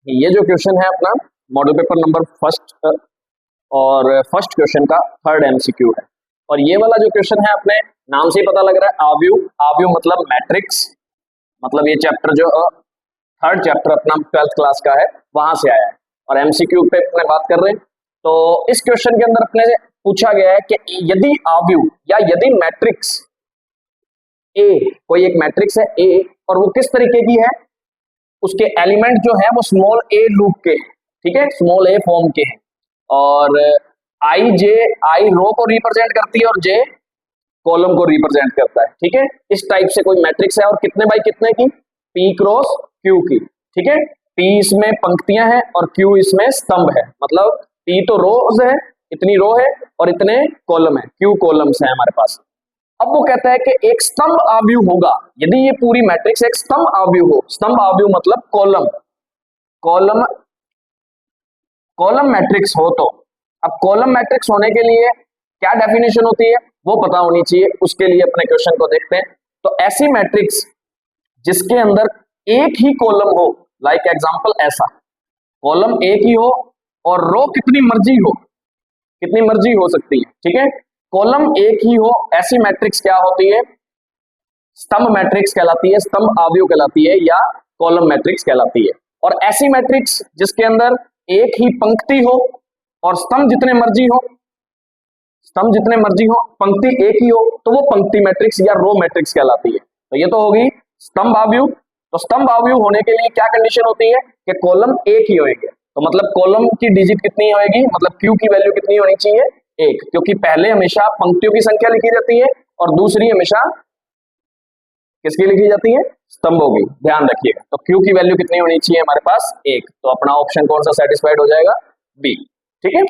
ये जो क्वेश्चन है अपना मॉडल पेपर नंबर फर्स्ट और फर्स्ट क्वेश्चन का थर्ड एमसीक्यू है। और ये वाला जो क्वेश्चन है अपने नाम से ही पता लग रहा है आव्यूह, आव्यूह मतलब मैट्रिक्स, मतलब ये चैप्टर जो थर्ड चैप्टर अपना 12th क्लास का है वहां से आया है और एमसीक्यू पे अपने बात कर रहे हैं। तो इस क्वेश्चन के अंदर अपने से पूछा गया है कि यदि आव्यूह या यदि मैट्रिक्स ए, कोई एक मैट्रिक्स है ए और वो किस तरीके की है, उसके एलिमेंट जो है वो स्मॉल ए लूप के हैं, ठीक है, स्मॉल ए फॉर्म के हैं और आई जे, आई रो को रिप्रेजेंट करती है और जे कॉलम को रिप्रेजेंट करता है, ठीक है। इस टाइप से कोई मैट्रिक्स है और कितने बाई कितने की, पी क्रॉस क्यू की, ठीक है। पी इसमें पंक्तियां हैं और क्यू इसमें स्तंभ है, मतलब पी तो रोज है, इतनी रो है और इतने कॉलम है, क्यू कॉलम्स है हमारे पास। अब वो कहता है कि एक स्तंभ आव्यूह होगा, यदि ये पूरी मैट्रिक्स एक स्तंभ आव्यूह हो, स्तंभ आव्यूह मतलब कॉलम, कॉलम कॉलम मैट्रिक्स हो तो, अब कॉलम मैट्रिक्स होने के लिए क्या डेफिनेशन होती है वो पता होनी चाहिए, उसके लिए अपने क्वेश्चन को देखते हैं। तो ऐसी मैट्रिक्स जिसके अंदर एक ही कॉलम हो, लाइक एग्जांपल ऐसा, कॉलम एक ही हो और रो कितनी मर्जी हो, कितनी मर्जी हो सकती है, ठीक है, कॉलम एक ही हो, ऐसी मैट्रिक्स क्या होती है, स्तंभ मैट्रिक्स कहलाती है, स्तंभ आव्यूह कहलाती है या कॉलम मैट्रिक्स कहलाती है। और ऐसी मैट्रिक्स जिसके अंदर एक ही पंक्ति हो और स्तंभ जितने मर्जी हो, स्तंभ जितने मर्जी हो, पंक्ति एक ही हो, तो वो पंक्ति मैट्रिक्स या रो मैट्रिक्स कहलाती है। तो ये तो होगी स्तंभ आव्यूह। तो स्तंभ आव्यूह होने के लिए क्या कंडीशन होती है कि कॉलम एक ही होंगे, तो मतलब कॉलम की डिजिट कितनी होगी, मतलब क्यू की वैल्यू कितनी होनी चाहिए, एक, क्योंकि पहले हमेशा पंक्तियों की संख्या लिखी जाती है और दूसरी हमेशा किसकी लिखी जाती है, स्तंभों की, ध्यान रखिएगा। तो क्यू की वैल्यू कितनी होनी चाहिए हमारे पास, एक। तो अपना ऑप्शन कौन सा सेटिस्फाइड हो जाएगा, बी, ठीक है।